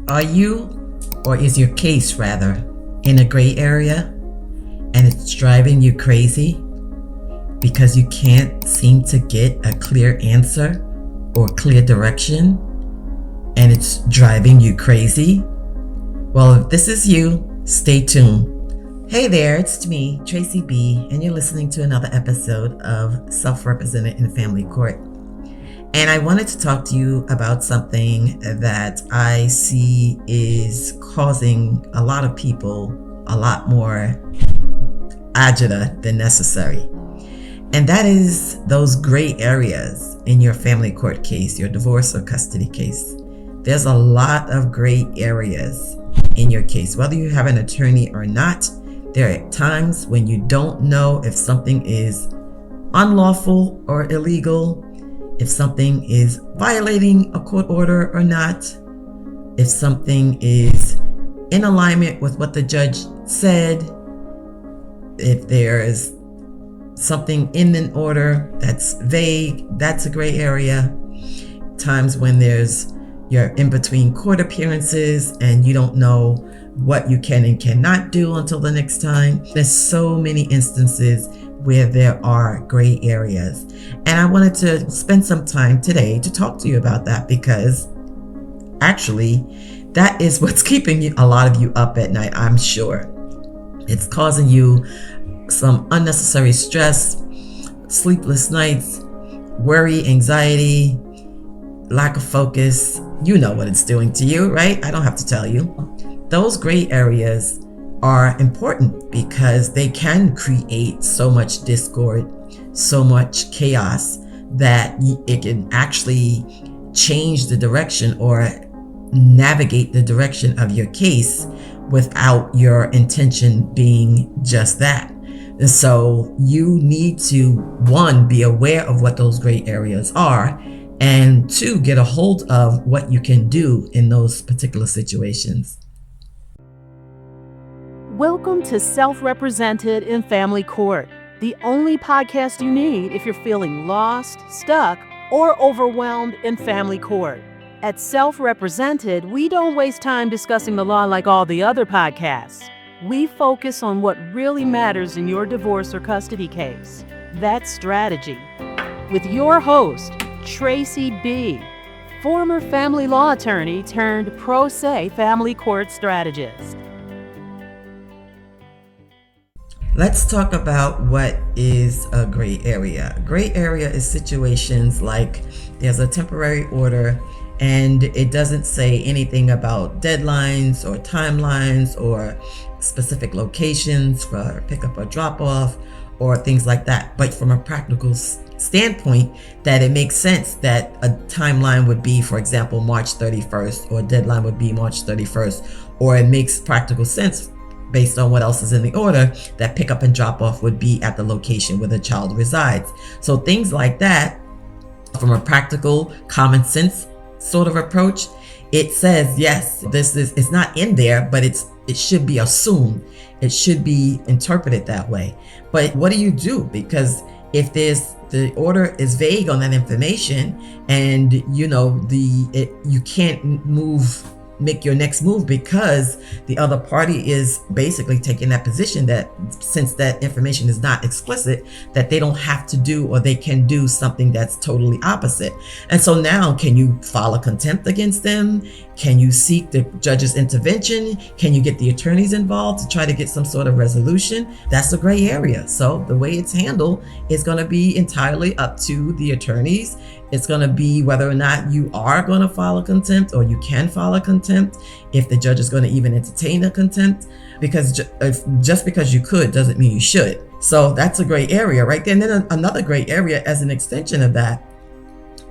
Are you, or is your case rather, in a gray area and it's driving you crazy because you can't seem to get a clear answer or clear direction and it's driving you crazy? Well, if this is you, stay tuned. Hey there, it's me, Tracey Bee, and you're listening to another episode of Self-Represented in Family Court. And I wanted to talk to you about something that I see is causing a lot of people a lot more agita than necessary. And that is those gray areas in your family court case, your divorce or custody case. There's a lot of gray areas in your case. Whether you have an attorney or not, there are times when you don't know if something is unlawful or illegal, if something is violating a court order or not, if something is in alignment with what the judge said, if there is something in an order that's vague, that's a gray area. Times when you're in between court appearances and you don't know what you can and cannot do until the next time. There's so many instances where there are gray areas. And I wanted to spend some time today to talk to you about that, because actually that is what's keeping a lot of you up at night, I'm sure. It's causing you some unnecessary stress, sleepless nights, worry, anxiety, lack of focus. You know what it's doing to you, right? I don't have to tell you. Those gray areas are important because they can create so much discord, so much chaos, that it can actually change the direction or navigate the direction of your case without your intention being just that. And so you need to, one, be aware of what those gray areas are, and two, get a hold of what you can do in those particular situations. Welcome to Self-Represented in Family Court, the only podcast you need if you're feeling lost, stuck, or overwhelmed in family court. At Self-Represented, we don't waste time discussing the law like all the other podcasts. We focus on what really matters in your divorce or custody case. That's strategy. With your host, Tracey Bee, former family law attorney turned pro se family court strategist. Let's talk about what is a gray area. A gray area is situations like there's a temporary order and it doesn't say anything about deadlines or timelines or specific locations for pickup or drop off or things like that. But from a practical standpoint, that it makes sense that a timeline would be, for example, March 31st, or a deadline would be March 31st, or it makes practical sense based on what else is in the order that pickup and drop off would be at the location where the child resides. So things like that, from a practical, common sense sort of approach, it says, yes, it's not in there, but it should be assumed. It should be interpreted that way. But what do you do? Because if the order is vague on that information, and you can't make your next move because the other party is basically taking that position that since that information is not explicit, that they don't have to do, or they can do something that's totally opposite. And so now, can you file a contempt against them? Can you seek the judge's intervention? Can you get the attorneys involved to try to get some sort of resolution? That's a gray area. So the way it's handled is going to be entirely up to the attorneys. It's going to be whether or not you are going to file a contempt, or you can file a contempt, if the judge is going to even entertain a contempt, because just because you could doesn't mean you should. So that's a gray area right there. And then another gray area as an extension of that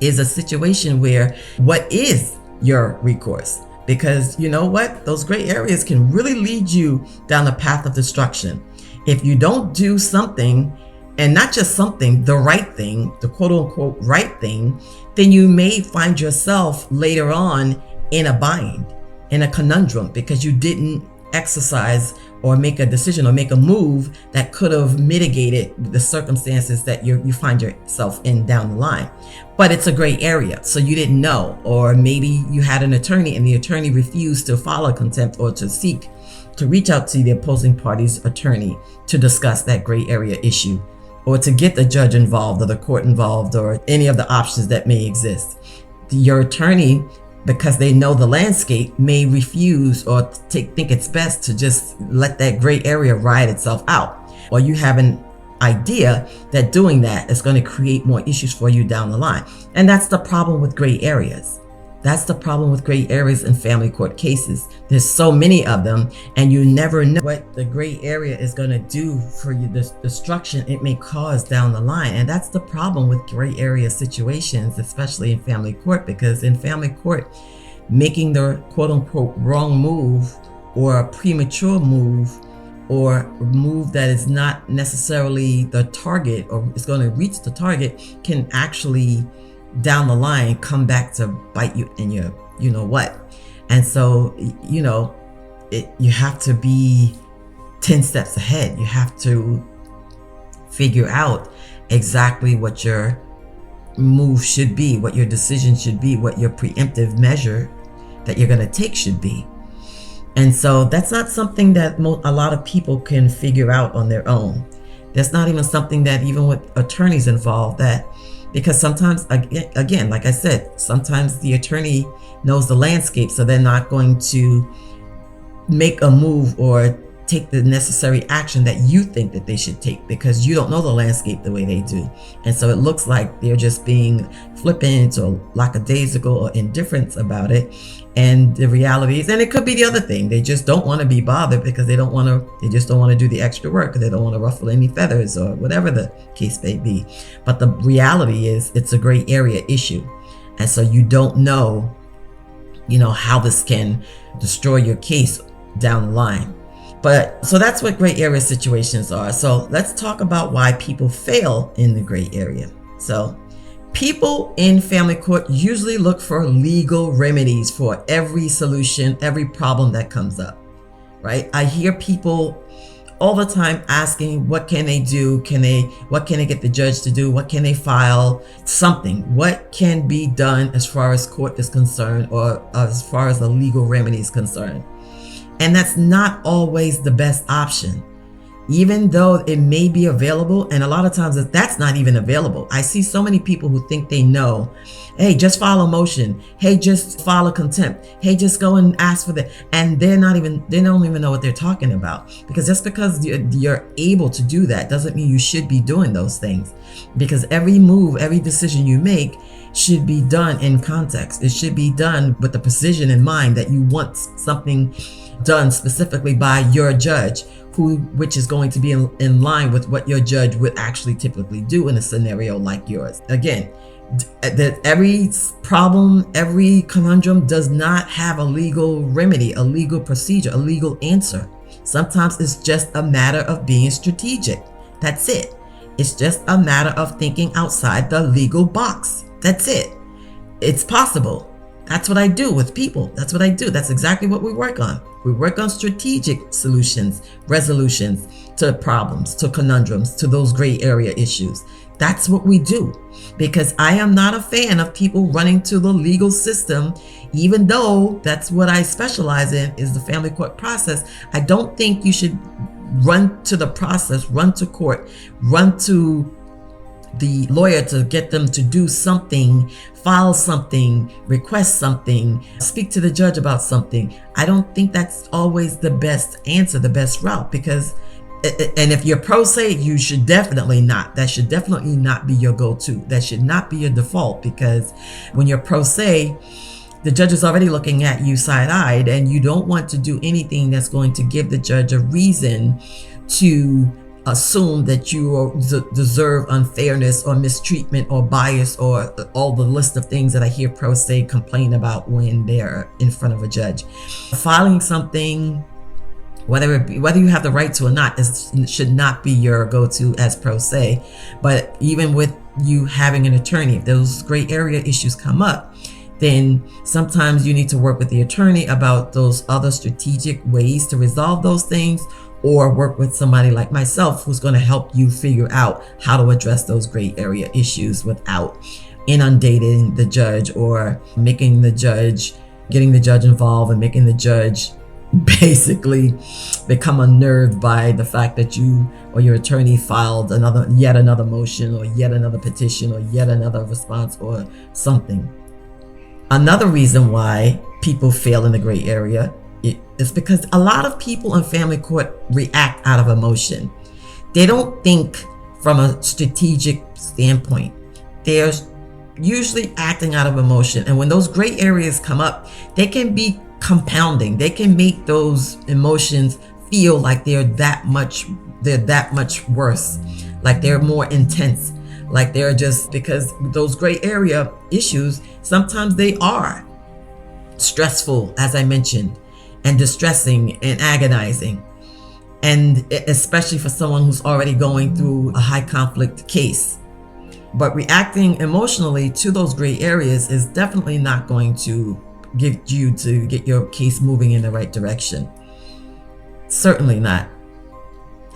is a situation where what is your recourse? Because you know what? Those gray areas can really lead you down a path of destruction. If you don't do something, and not just something, the right thing, the quote unquote right thing, then you may find yourself later on in a bind, in a conundrum, because you didn't exercise or make a decision or make a move that could have mitigated the circumstances that you find yourself in down the line. But it's a gray area, so you didn't know, or maybe you had an attorney and the attorney refused to file a contempt or to reach out to the opposing party's attorney to discuss that gray area issue, or to get the judge involved or the court involved, or any of the options that may exist. Your attorney, because they know the landscape, may refuse or think it's best to just let that gray area ride itself out. Or you have an idea that doing that is going to create more issues for you down the line. And that's the problem with gray areas. That's the problem with gray areas in family court cases. There's so many of them, and you never know what the gray area is going to do for you, the destruction it may cause down the line. And that's the problem with gray area situations, especially in family court, because in family court, making the quote unquote wrong move or a premature move or a move that is not necessarily the target or is going to reach the target can actually down the line come back to bite you in your you know what. And so you have to be 10 steps ahead. You have to figure out exactly what your move should be, what your decision should be, what your preemptive measure that you're going to take should be. And so that's not something that a lot of people can figure out on their own. That's not even something that, even with attorneys involved, because sometimes, again, like I said, sometimes the attorney knows the landscape, so they're not going to make a move or take the necessary action that you think that they should take, because you don't know the landscape the way they do. And so it looks like they're just being flippant or lackadaisical or indifferent about it. And the reality is, and it could be the other thing, they just don't want to be bothered because they just don't want to do the extra work, or they don't want to ruffle any feathers, or whatever the case may be. But the reality is, it's a gray area issue. And so you don't know, how this can destroy your case down the line. But so that's what gray area situations are. So let's talk about why people fail in the gray area. So people in family court usually look for legal remedies for every solution, every problem that comes up, right? I hear people all the time asking, what can they do? What can they get the judge to do? What can they file? Something. What can be done as far as court is concerned, or as far as the legal remedy is concerned? And that's not always the best option, even though it may be available. And a lot of times that's not even available. I see so many people who think they know, hey, just file a motion. Hey, just file a contempt. Hey, just go and ask for that. And they don't even know what they're talking about. Because just because you're able to do that doesn't mean you should be doing those things. Because every move, every decision you make should be done in context. It should be done with the precision in mind that you want something done specifically by your judge, which is going to be in line with what your judge would actually typically do in a scenario like yours. Again, that every problem, every conundrum does not have a legal remedy, a legal procedure, a legal answer. Sometimes it's just a matter of being strategic. That's it. It's just a matter of thinking outside the legal box. That's it. It's possible. That's what I do with people. That's what I do. That's exactly what we work on. We work on strategic solutions, resolutions to problems, to conundrums, to those gray area issues. That's what we do, because I am not a fan of people running to the legal system, even though that's what I specialize in, is the family court process. I don't think you should run to the process, run to court, run to the lawyer to get them to do something, file something, request something, speak to the judge about something. I don't think that's always the best answer, the best route, because, and if you're pro se, you should definitely not. That should definitely not be your go-to. That should not be your default, because when you're pro se, the judge is already looking at you side-eyed, and you don't want to do anything that's going to give the judge a reason to assume that you deserve unfairness or mistreatment or bias or all the list of things that I hear pro se complain about when they're in front of a judge. Filing something, whether you have the right to or not, should not be your go-to as pro se. But even with you having an attorney, if those gray area issues come up, then sometimes you need to work with the attorney about those other strategic ways to resolve those things, or work with somebody like myself who's going to help you figure out how to address those gray area issues without inundating the judge or getting the judge involved and making the judge basically become unnerved by the fact that you or your attorney filed yet another motion or yet another petition or yet another response or something. Another reason why people fail in the gray area is because a lot of people in family court react out of emotion. They don't think from a strategic standpoint. They're usually acting out of emotion. And when those gray areas come up, they can be compounding. They can make those emotions feel like they're that much worse, like they're more intense, like they're just, because those gray area issues, sometimes they are stressful, as I mentioned, and distressing and agonizing. And especially for someone who's already going through a high conflict case. But reacting emotionally to those gray areas is definitely not going to get you to get your case moving in the right direction. Certainly not.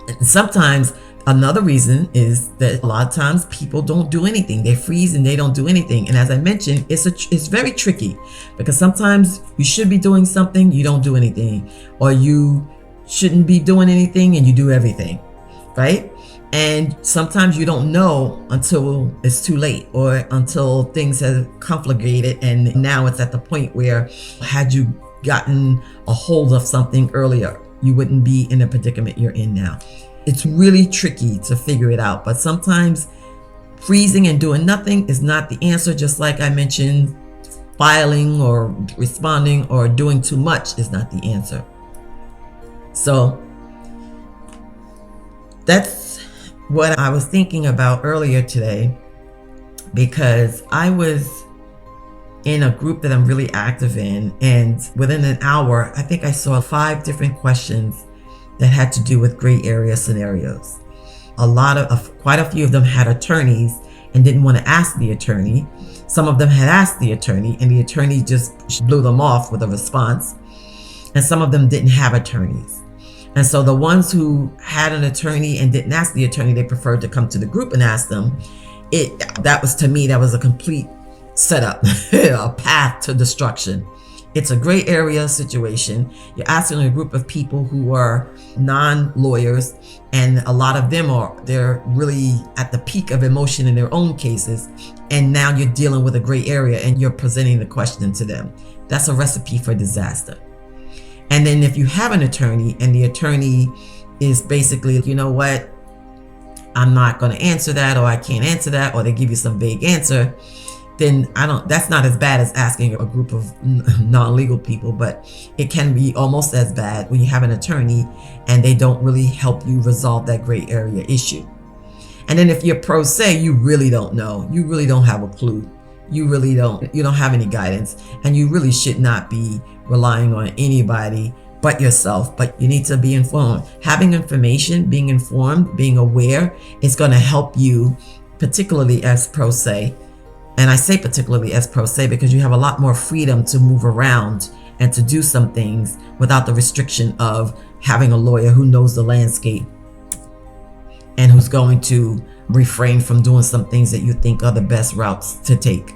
And sometimes another reason is that a lot of times people don't do anything. They freeze and they don't do anything. And as I mentioned, it's very tricky, because sometimes you should be doing something, you don't do anything, or you shouldn't be doing anything and you do everything, right? And sometimes you don't know until it's too late, or until things have conflagrated and now it's at the point where, had you gotten a hold of something earlier, you wouldn't be in the predicament you're in now. It's really tricky to figure it out, but sometimes freezing and doing nothing is not the answer. Just like I mentioned, filing or responding or doing too much is not the answer. So that's what I was thinking about earlier today, because I was in a group that I'm really active in, and within an hour, I think I saw 5 different questions that had to do with gray area scenarios. Quite a few of them had attorneys and didn't want to ask the attorney. Some of them had asked the attorney and the attorney just blew them off with a response. And some of them didn't have attorneys. And so the ones who had an attorney and didn't ask the attorney, they preferred to come to the group and ask them. That was a complete setup, a path to destruction. It's a gray area situation. You're asking a group of people who are non-lawyers, and a lot of them they're really at the peak of emotion in their own cases. And now you're dealing with a gray area and you're presenting the question to them. That's a recipe for disaster. And then if you have an attorney and the attorney is basically, you know what, I'm not going to answer that, or I can't answer that, or they give you some vague answer, then that's not as bad as asking a group of non-legal people, but it can be almost as bad when you have an attorney and they don't really help you resolve that gray area issue. And then if you're pro se, you really don't know. You really don't have a clue. You don't have any guidance, and you really should not be relying on anybody but yourself. But you need to be informed. Having information, being informed, being aware is going to help you, particularly as pro se. And I say particularly as pro se because you have a lot more freedom to move around and to do some things without the restriction of having a lawyer who knows the landscape and who's going to refrain from doing some things that you think are the best routes to take.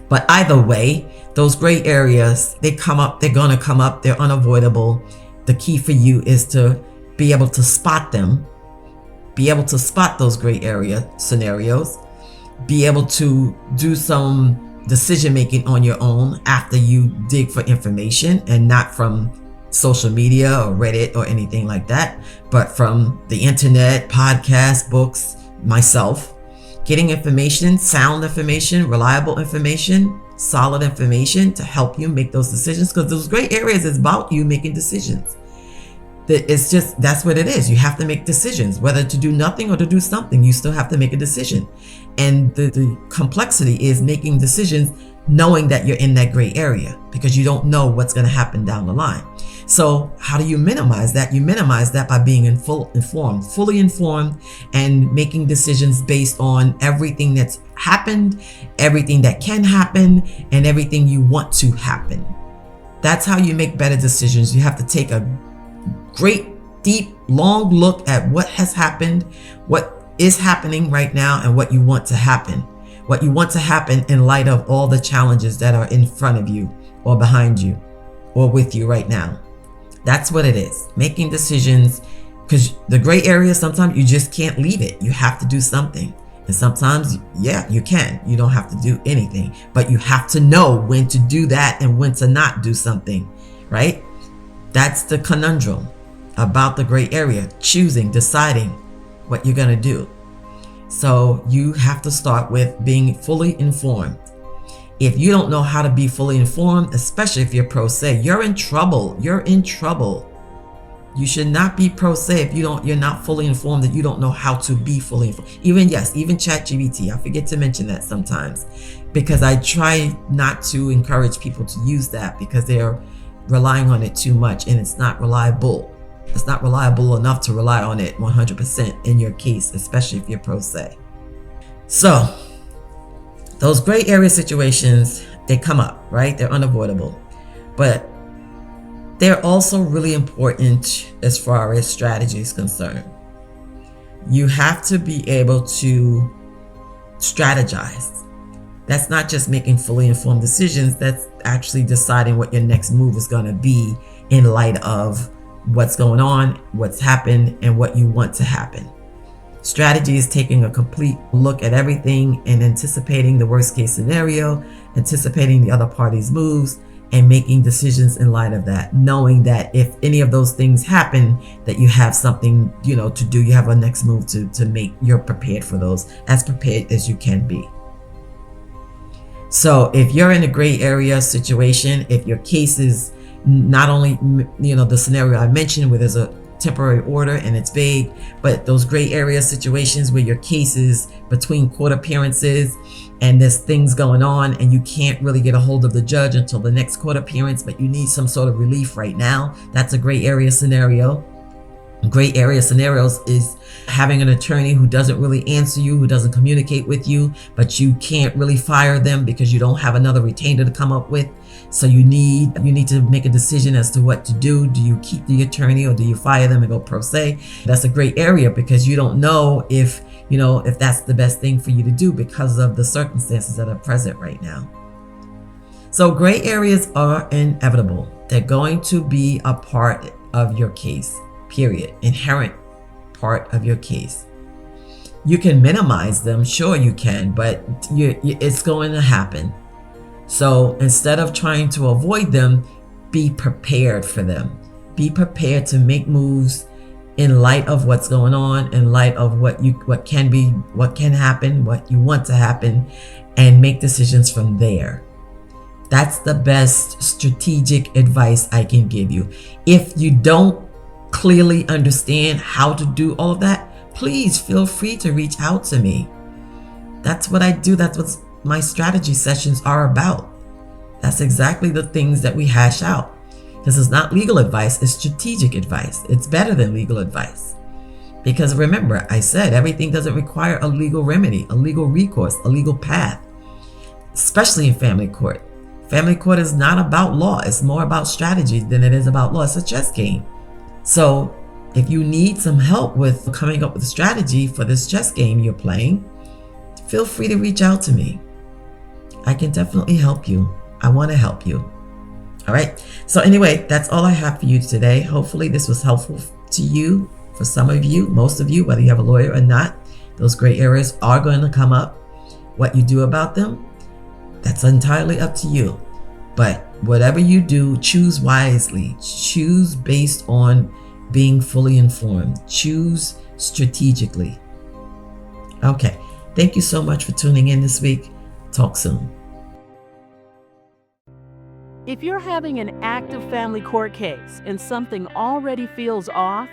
But either way, those gray areas, they're going to come up, they're unavoidable. The key for you is to be able to spot them, be able to spot those gray area scenarios, be able to do some decision making on your own after you dig for information, and not from social media or Reddit or anything like that, but from the internet, podcasts, books, myself. Getting information, sound information, reliable information, solid information to help you make those decisions, because those gray areas is about you making decisions. That's what it is. You have to make decisions, whether to do nothing or to do something. You still have to make a decision. And the complexity is making decisions knowing that you're in that gray area because you don't know what's going to happen down the line. So how do you minimize that? You minimize that by being fully informed, and making decisions based on everything that's happened, everything that can happen, and everything you want to happen. That's how you make better decisions. You have to take a great, deep, long look at what has happened, what is happening right now, and what you want to happen. What you want to happen in light of all the challenges that are in front of you or behind you or with you right now. That's what it is. Making decisions, because the gray area, sometimes you just can't leave it. You have to do something. And sometimes, yeah, you can. You don't have to do anything, but you have to know when to do that and when to not do something, right? That's the conundrum about the gray area, choosing, deciding what you're going to do. So you have to start with being fully informed. If you don't know how to be fully informed, especially if you're pro se, you're in trouble. You're in trouble. You should not be pro se if you're not fully informed, that you don't know how to be fully informed. Even ChatGPT. I forget to mention that sometimes because I try not to encourage people to use that because they're relying on it too much, and it's not reliable. It's not reliable enough to rely on it 100% in your case, especially if you're pro se. So those gray area situations, they come up, right? They're unavoidable, but they're also really important as far as strategy is concerned. You have to be able to strategize. That's not just making fully informed decisions. That's actually deciding what your next move is going to be in light of what's going on, what's happened, and what you want to happen. Strategy is taking a complete look at everything and anticipating the worst case scenario, anticipating the other party's moves, and making decisions in light of that, knowing that if any of those things happen, that you have something, to do. You have a next move to make. You're prepared for those, as prepared as you can be. So if you're in a gray area situation, if your case is not only, the scenario I mentioned where there's a temporary order and it's vague, but those gray area situations where your case is between court appearances and there's things going on and you can't really get a hold of the judge until the next court appearance, but you need some sort of relief right now, that's a gray area scenario. Gray area scenarios is having an attorney who doesn't really answer you, who doesn't communicate with you, but you can't really fire them because you don't have another retainer to come up with. So you need to make a decision as to what to do. Do you keep the attorney or do you fire them and go pro se? That's a gray area because you don't know if that's the best thing for you to do because of the circumstances that are present right now. So gray areas are inevitable. They're going to be a part of your case, period. Inherent part of your case. You can minimize them, sure you can, but it's going to happen. So instead of trying to avoid them, be prepared for them. Be prepared to make moves in light of what's going on, in light of what can be, what can happen, what you want to happen, and make decisions from there. That's the best strategic advice I can give you. If you don't clearly understand how to do all of that, please feel free to reach out to me. That's what I do. That's what my strategy sessions are about. That's exactly the things that we hash out. This is not legal advice, it's strategic advice. It's better than legal advice. Because remember, I said everything doesn't require a legal remedy, a legal recourse, a legal path, especially in family court. Family court is not about law. It's more about strategy than it is about law. It's a chess game. So if you need some help with coming up with a strategy for this chess game you're playing, feel free to reach out to me. I can definitely help you. I want to help you. All right. So anyway, that's all I have for you today. Hopefully this was helpful to you. For some of you, most of you, whether you have a lawyer or not, those gray areas are going to come up. What you do about them, that's entirely up to you. But whatever you do, choose wisely. Choose based on being fully informed. Choose strategically. Okay. Thank you so much for tuning in this week. Talk soon. If you're having an active family court case and something already feels off,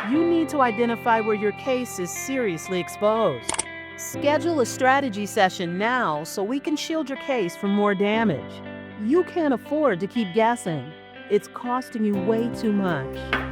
you need to identify where your case is seriously exposed. Schedule a strategy session now so we can shield your case from more damage. You can't afford to keep guessing. It's costing you way too much.